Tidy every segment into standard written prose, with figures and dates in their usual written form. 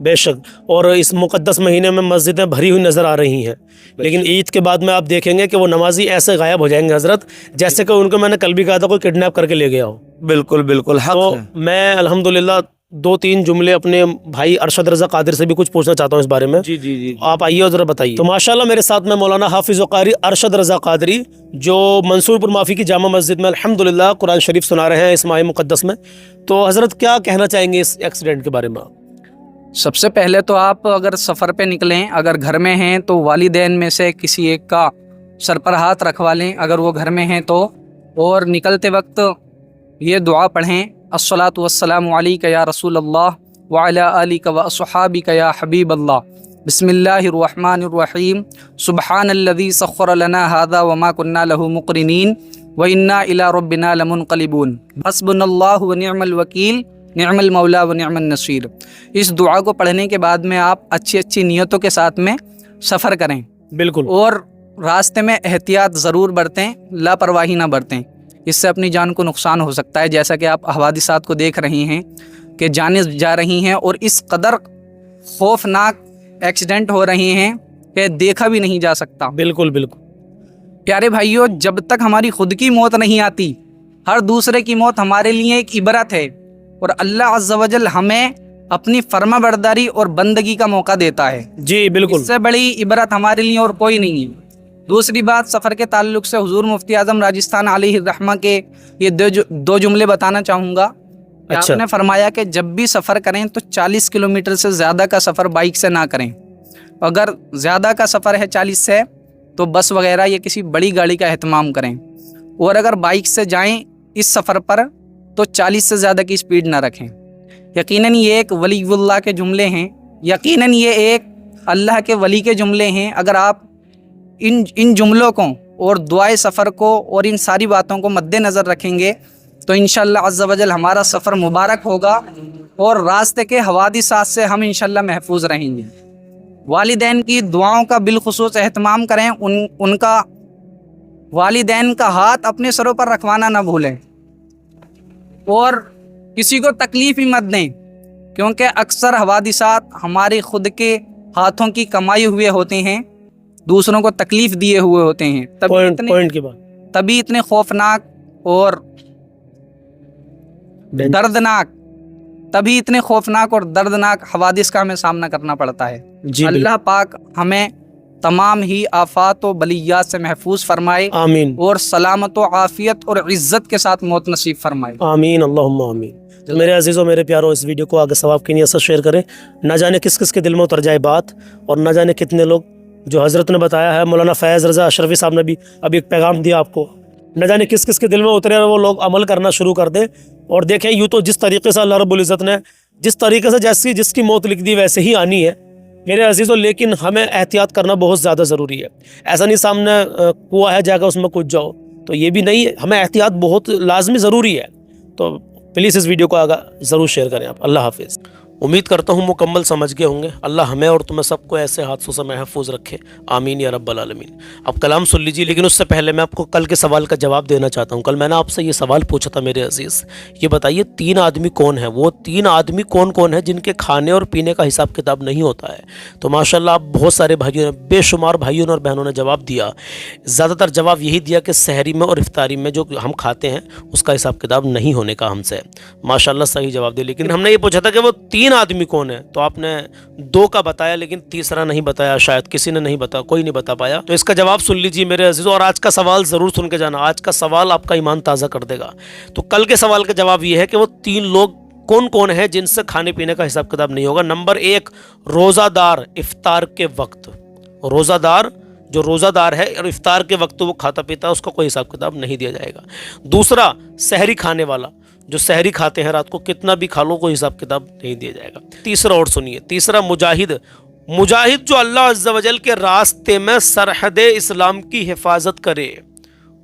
بے شک، اور اس مقدس مہینے میں مسجدیں بھری ہوئی نظر آ رہی ہیں، لیکن عید کے بعد میں آپ دیکھیں گے کہ وہ نمازی ایسے غائب ہو جائیں گے حضرت جیسے کہ ان کو میں نے کل بھی کہا تھا کوئی کڈنیپ کر کے لے گیا ہو۔ بالکل بالکل حق تو ہے۔ میں الحمدللہ 2-3 جملے اپنے بھائی ارشد رضا قادری سے بھی کچھ پوچھنا چاہتا ہوں اس بارے میں۔ جی جی جی آپ آئیے اور ذرا بتائیے۔ تو ماشاءاللہ میرے ساتھ میں مولانا حافظ و قاری ارشد رضا قادری جو منصور پور معافی کی جامع مسجد میں الحمدللہ قرآن شریف سنا رہے ہیں اس ماہ مقدس میں، تو حضرت کیا کہنا چاہیں گے اس ایکسیڈنٹ کے بارے میں؟ سب سے پہلے تو آپ اگر سفر پہ نکلیں، اگر گھر میں ہیں تو والدین میں سے کسی ایک کا سر پر ہاتھ رکھوا لیں اگر وہ گھر میں ہیں تو، اور نکلتے وقت یہ دعا پڑھیں، الصلاۃ والسلام علیک یا رسول اللہ وعلی آلک واصحابک یا حبیب اللہ، بسم اللہ الرحمن الرحیم، سبحان الذی سخر لنا ھذا وما کنا لہ مقرنین وإنا الی ربنا لمنقلبون، حسبنا اللہ ونعم الوکیل نعم المولا و نعم النصیر۔ اس دعا کو پڑھنے کے بعد میں آپ اچھی اچھی نیتوں کے ساتھ میں سفر کریں، بالکل، اور راستے میں احتیاط ضرور برتیں، لاپرواہی نہ برتیں، اس سے اپنی جان کو نقصان ہو سکتا ہے، جیسا کہ آپ حوادثات کو دیکھ رہے ہیں کہ جانیں جا رہی ہیں اور اس قدر خوفناک ایکسیڈنٹ ہو رہے ہیں کہ دیکھا بھی نہیں جا سکتا۔ بالکل بالکل پیارے بھائیوں، جب تک ہماری خود کی موت نہیں آتی، ہر دوسرے کی موت ہمارے لیے ایک عبرت ہے، اور اللہ عز و جل ہمیں اپنی فرما برداری اور بندگی کا موقع دیتا ہے، جی بالکل، اس سے بڑی عبرت ہمارے لیے اور کوئی نہیں ہے۔ دوسری بات، سفر کے تعلق سے حضور مفتی اعظم راجستھان علیہ الرحمہ کے یہ دو جملے بتانا چاہوں گا۔ اچھا، آپ نے فرمایا کہ جب بھی سفر کریں تو 40 کلومیٹر سے زیادہ کا سفر بائک سے نہ کریں، اگر زیادہ کا سفر ہے 40 سے تو بس وغیرہ یا کسی بڑی گاڑی کا اہتمام کریں، اور اگر بائک سے جائیں اس سفر پر تو 40 سے زیادہ کی سپیڈ نہ رکھیں۔ یقیناً یہ ایک ولی اللہ کے جملے ہیں، یقیناً یہ ایک اللہ کے ولی کے جملے ہیں۔ اگر آپ ان جملوں کو اور دعائے سفر کو اور ان ساری باتوں کو مد نظر رکھیں گے تو انشاءاللہ عز و جل ہمارا سفر مبارک ہوگا، اور راستے کے حوادثات سے ہم انشاءاللہ محفوظ رہیں گے۔ والدین کی دعاؤں کا بالخصوص اہتمام کریں، ان کا والدین کا ہاتھ اپنے سروں پر رکھوانا نہ بھولیں، اور کسی کو تکلیف ہی مت دیں، کیونکہ اکثر حوادثات ہمارے خود کے ہاتھوں کی کمائی ہوئے ہوتے ہیں، دوسروں کو تکلیف دیے ہوئے ہوتے ہیں، پوائنٹ کی بات، تبھی اتنے خوفناک اور دردناک حوادث کا ہمیں سامنا کرنا پڑتا ہے۔ جی اللہ پاک ہمیں تمام ہی آفات و بلیات سے محفوظ فرمائے، آمین، اور سلامت و عافیت اور عزت کے ساتھ موت نصیب فرمائے، آمین، اللہم آمین۔ تو میرے عزیزوں، میرے پیاروں، اس ویڈیو کو آگے ثواب کی نیت سے شیئر کریں، نہ جانے کس کس کے دل میں اتر جائے بات، اور نہ جانے کتنے لوگ، جو حضرت نے بتایا ہے، مولانا فیض رضا اشرفی صاحب نے بھی ابھی ایک پیغام دیا آپ کو، نہ جانے کس کس کے دل میں اترے اور وہ لوگ عمل کرنا شروع کر دیں۔ اور دیکھیں، یوں تو جس طریقے سے اللہ رب العزت نے جس طریقے سے جس کی موت لکھ دی ویسے ہی آنی ہے میرے عزیزوں، لیکن ہمیں احتیاط کرنا بہت زیادہ ضروری ہے۔ ایسا نہیں سامنے کنواں ہے جا کر اس میں کود جاؤ، تو یہ بھی نہیں ہے، ہمیں احتیاط بہت لازمی ضروری ہے۔ تو پلیز اس ویڈیو کو آگے ضرور شیئر کریں آپ۔ اللہ حافظ۔ امید کرتا ہوں مکمل سمجھ گئے ہوں گے۔ اللہ ہمیں اور تمہیں سب کو ایسے حادثوں سے محفوظ رکھے، آمین یا رب العالمین۔ اب کلام سن لیجیے، لیکن اس سے پہلے میں آپ کو کل کے سوال کا جواب دینا چاہتا ہوں۔ کل میں نے آپ سے یہ سوال پوچھا تھا میرے عزیز، یہ بتائیے 3 آدمی کون ہیں؟ وہ 3 آدمی کون کون ہیں جن کے کھانے اور پینے کا حساب کتاب نہیں ہوتا ہے؟ تو ماشاءاللہ آپ بہت سارے بھائیوں نے، بے شمار بھائیوں اور بہنوں نے جواب دیا۔ زیادہ تر جواب یہی دیا کہ سحری میں اور افطاری میں جو ہم کھاتے ہیں اس کا حساب کتاب نہیں ہونے کا ہم سے۔ ماشاءاللہ صحیح جواب دے، لیکن ہم نے یہ پوچھا تھا کہ وہ 3 آدمی کون ہیں، تو آپ نے 2 کا بتایا، لیکن تیسرا نہیں بتایا، شاید کسی نے نہیں بتایا، کوئی نہیں بتا پایا۔ تو اس کا جواب سن لیجیے میرے عزیزوں، اور آج کا سوال ضرور سن کے جانا، آج کا سوال آپ کا ایمان تازہ کر دے گا۔ تو کل کے سوال کا جواب یہ ہے کہ وہ 3 لوگ کون کون ہیں جن سے کھانے پینے کا حساب کتاب نہیں ہوگا۔ نمبر 1، روزہ دار افطار کے وقت، روزہ دار جو روزہ دار ہے اور افطار کے وقت وہ کھاتا پیتا ہے، اس کا کوئی حساب کتاب نہیں دیا جائے گا۔ دوسرا، سحری کھانے والا، جو سحری کھاتے ہیں رات کو، کتنا بھی کھا لو کوئی حساب کتاب نہیں دیا جائے گا۔ تیسرا اور سنیے، تیسرا، مجاہد جو اللہ عز و جل کے راستے میں سرحد اسلام کی حفاظت کرے،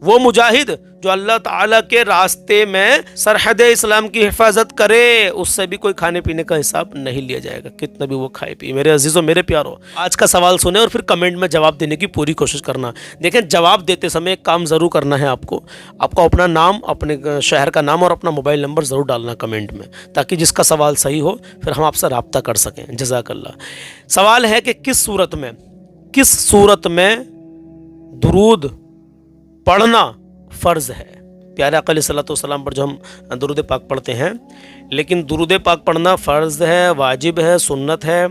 وہ مجاہد جو اللہ تعالیٰ کے راستے میں سرحد اسلام کی حفاظت کرے، اس سے بھی کوئی کھانے پینے کا حساب نہیں لیا جائے گا، کتنا بھی وہ کھائے پیے۔ میرے عزیزوں، میرے پیارو، آج کا سوال سنیں اور پھر کمنٹ میں جواب دینے کی پوری کوشش کرنا۔ دیکھیں، جواب دیتے سمے ایک کام ضرور کرنا ہے آپ کو اپنا نام، اپنے شہر کا نام اور اپنا موبائل نمبر ضرور ڈالنا کمنٹ میں، تاکہ جس کا سوال صحیح ہو پھر ہم آپ سے رابطہ کر سکیں۔ جزاک اللہ۔ سوال ہے کہ کس صورت میں درود پڑھنا فرض ہے؟ پیارے آقا علیہ الصلوۃ والسلام پر جو ہم درود پاک پڑھتے ہیں، لیکن درود پاک پڑھنا فرض ہے، واجب ہے، سنت ہے،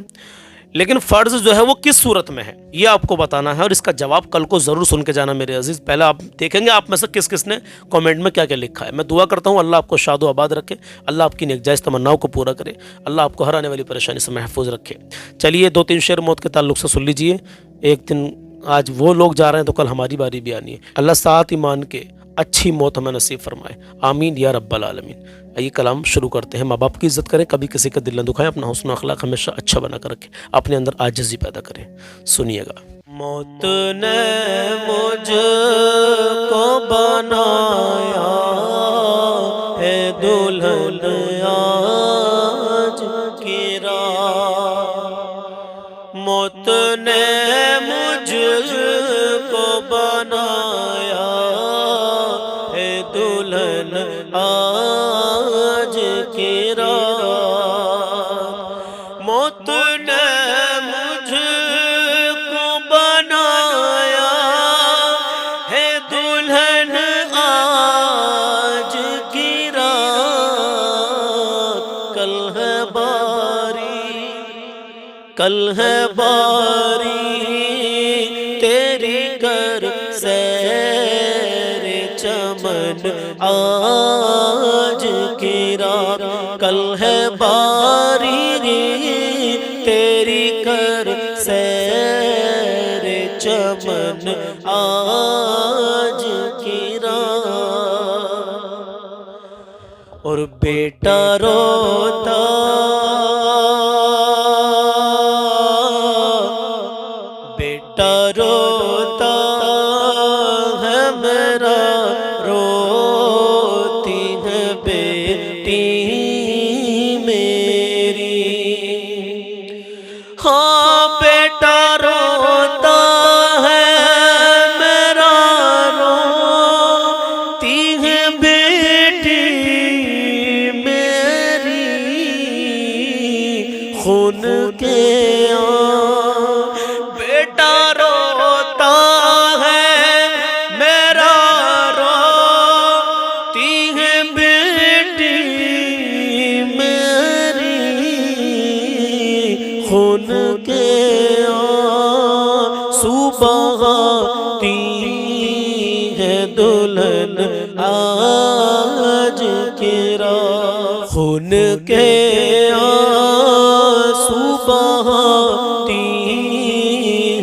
لیکن فرض جو ہے وہ کس صورت میں ہے، یہ آپ کو بتانا ہے، اور اس کا جواب کل کو ضرور سن کے جانا میرے عزیز۔ پہلے آپ دیکھیں گے آپ میں سے کس نے کامنٹ میں کیا کیا لکھا ہے۔ میں دعا کرتا ہوں اللہ آپ کو شاد و آباد رکھے، اللہ آپ کی نیک جائز تمناؤں کو پورا کرے، اللہ آپ کو ہر آنے والی پریشانی سے محفوظ رکھے۔ چلیے 2-3 شعر موت کے تعلق سے سن لیجئے۔ ایک دن آج وہ لوگ جا رہے ہیں تو کل ہماری باری بھی آنی ہے۔ اللہ ساتھ ایمان کے اچھی موت ہمیں نصیب فرمائے، آمین یا رب العالمین۔ آئیے کلام شروع کرتے ہیں۔ ماں باپ کی عزت کریں، کبھی کسی کا دل نہ دکھائیں، اپنا حسن و اخلاق ہمیشہ اچھا بنا کر رکھیں، اپنے اندر عاجزی پیدا کریں۔ سنیے گا۔ موت نے مجھ کو بنایا ہے دلہن آج کی رات، موت نے مجھ کو بنایا ہے دلہن آج کی رات، موت نے مجھ کو بنایا ہے دلہن آج کی رات، کل ہے باری تیری کر سیر چمن آج کی رات، کل ہے باری تیری کر سیر چمن آج کی رات، اور بیٹا روتا ہے میرا، روتی ہے بیٹی میری، ہاں بیٹا روتا ہے میرا، روتی ہے بیٹی میری، خون کے خون کے آنسو بہاتی ہے دلہن آج کی رات، خون کے آنسو بہاتی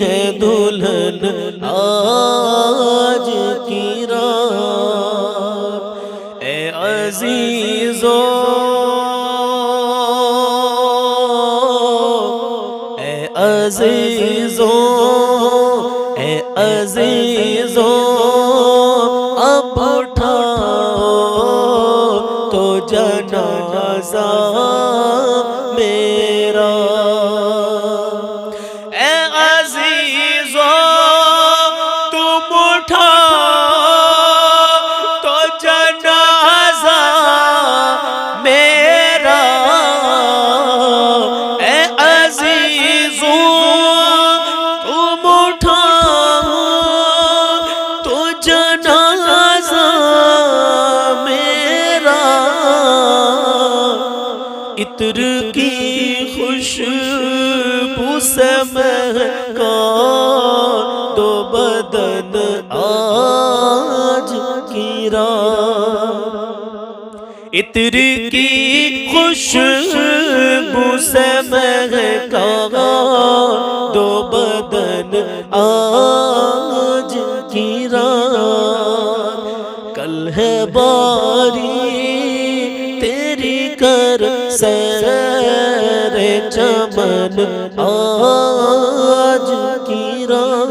ہے دلہن آج کی رات، اے عزیزو اے عزیزوں اب اٹھاؤ تو جنازہ میرا، اے عزیزوں تم اٹھاؤ تو جنازہ میرا، اے عزیزوں عطر کی خوشبو سے مہکا دو بدن آج کی رات، عطر کی خوشبو سے مہکا دو بدن آج کی رات، کل ہے باری تیری کر سیر چمن آج کی رات۔